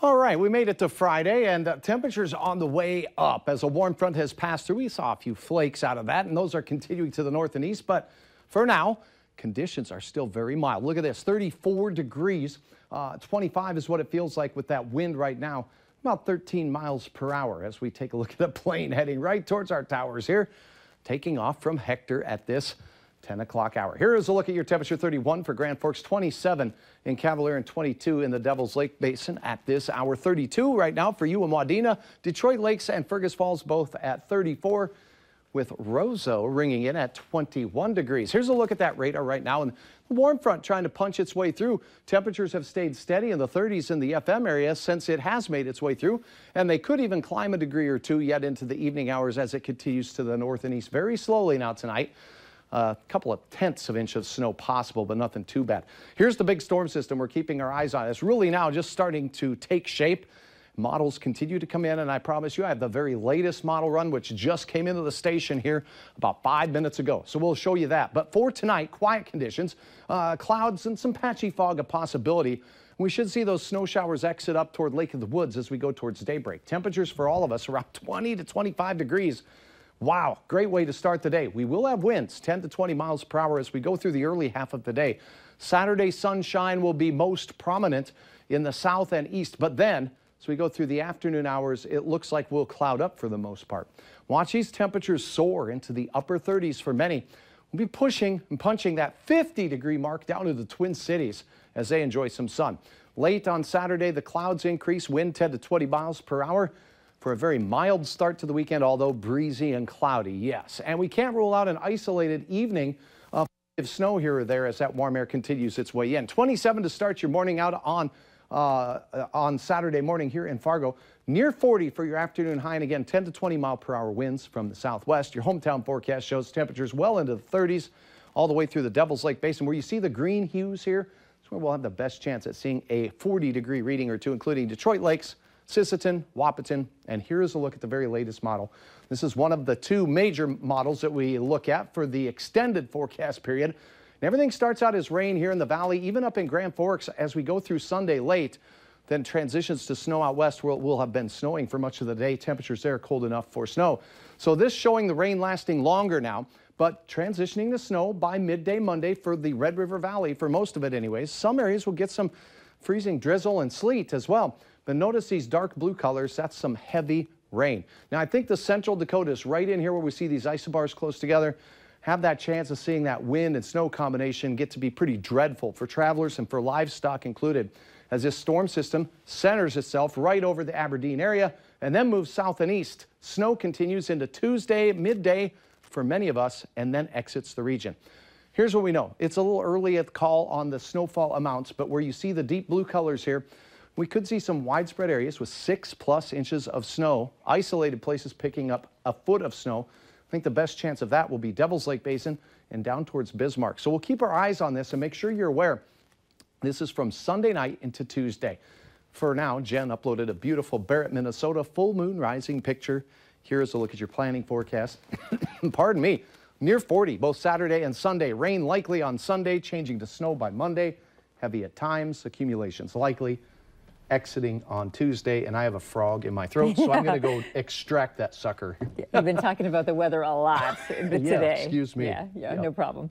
All right, we made it to Friday, and temperatures on the way up as a warm front has passed through. We saw a few flakes out of that, and those are continuing to the north and east. But for now, conditions are still very mild. Look at this, 34 degrees. 25 is what it feels like with that wind right now, about 13 miles per hour as we take a look at a plane heading right towards our towers here, taking off from Hector at this 10 o'clock hour. Here is a look at your temperature. 31 for Grand Forks, 27 in Cavalier, and 22 in the Devil's Lake Basin at this hour. 32 right now for you in Wadena. Detroit Lakes and Fergus Falls both at 34, with Roseau ringing in at 21 degrees. Here's a look at that radar right now, and the warm front trying to punch its way through. Temperatures have stayed steady in the 30s in the FM area since it has made its way through, and they could even climb a degree or two yet into the evening hours as it continues to the north and east very slowly now tonight. A couple of tenths of inch of snow possible, but nothing too bad. Here's the big storm system we're keeping our eyes on. It's really now just starting to take shape. Models continue to come in, and I promise you I have the very latest model run, which just came into the station here about 5 minutes ago. So we'll show you that. But for tonight, quiet conditions, clouds and some patchy fog a possibility. We should see those snow showers exit up toward Lake of the Woods as we go towards daybreak. Temperatures for all of us around 20 to 25 degrees. Wow, great way to start the day. We will have winds 10 to 20 miles per hour as we go through the early half of the day. Saturday sunshine will be most prominent in the south and east, but then as we go through the afternoon hours, it looks like we'll cloud up for the most part. Watch these temperatures soar into the upper 30s for many. We'll be pushing and punching that 50-degree mark down to the Twin Cities as they enjoy some sun. Late on Saturday, the clouds increase, wind 10 to 20 miles per hour. For a very mild start to the weekend, although breezy and cloudy, yes. And we can't rule out an isolated evening of snow here or there as that warm air continues its way in. 27 to start your morning out on Saturday morning here in Fargo. Near 40 for your afternoon high, and again 10 to 20 mile per hour winds from the southwest. Your hometown forecast shows temperatures well into the 30s all the way through the Devil's Lake Basin. Where you see the green hues here, that's where we'll have the best chance at seeing a 40-degree reading or two, including Detroit Lakes, Sisseton, Wahpeton, and here's a look at the very latest model. This is one of the two major models that we look at for the extended forecast period. And everything starts out as rain here in the valley, even up in Grand Forks as we go through Sunday late, then transitions to snow out west where it will have been snowing for much of the day. Temperatures there cold enough for snow. So this showing the rain lasting longer now, but transitioning to snow by midday Monday for the Red River Valley, for most of it anyways. Some areas will get some freezing drizzle and sleet as well. But notice these dark blue colors, that's some heavy rain. Now, I think the central Dakotas right in here where we see these isobars close together have that chance of seeing that wind and snow combination get to be pretty dreadful for travelers and for livestock included, as this storm system centers itself right over the Aberdeen area and then moves south and east. Snow continues into Tuesday midday for many of us and then exits the region. Here's what we know. It's a little early at the call on the snowfall amounts, but where you see the deep blue colors here, we could see some widespread areas with 6+ inches of snow, isolated places picking up a foot of snow. I think the best chance of that will be Devil's Lake Basin and down towards Bismarck. So we'll keep our eyes on this and make sure you're aware. This is from Sunday night into Tuesday. For now, Jen uploaded a beautiful Barrett, Minnesota full moon rising picture. Here's a look at your planning forecast. Pardon me. Near 40 both Saturday and Sunday. Rain likely on Sunday, changing to snow by Monday. Heavy at times, accumulations likely. Exiting on Tuesday, and I have a frog in my throat, so I'm going to go extract that sucker. You've been talking about the weather a lot today. Excuse me. Yeah, no problem.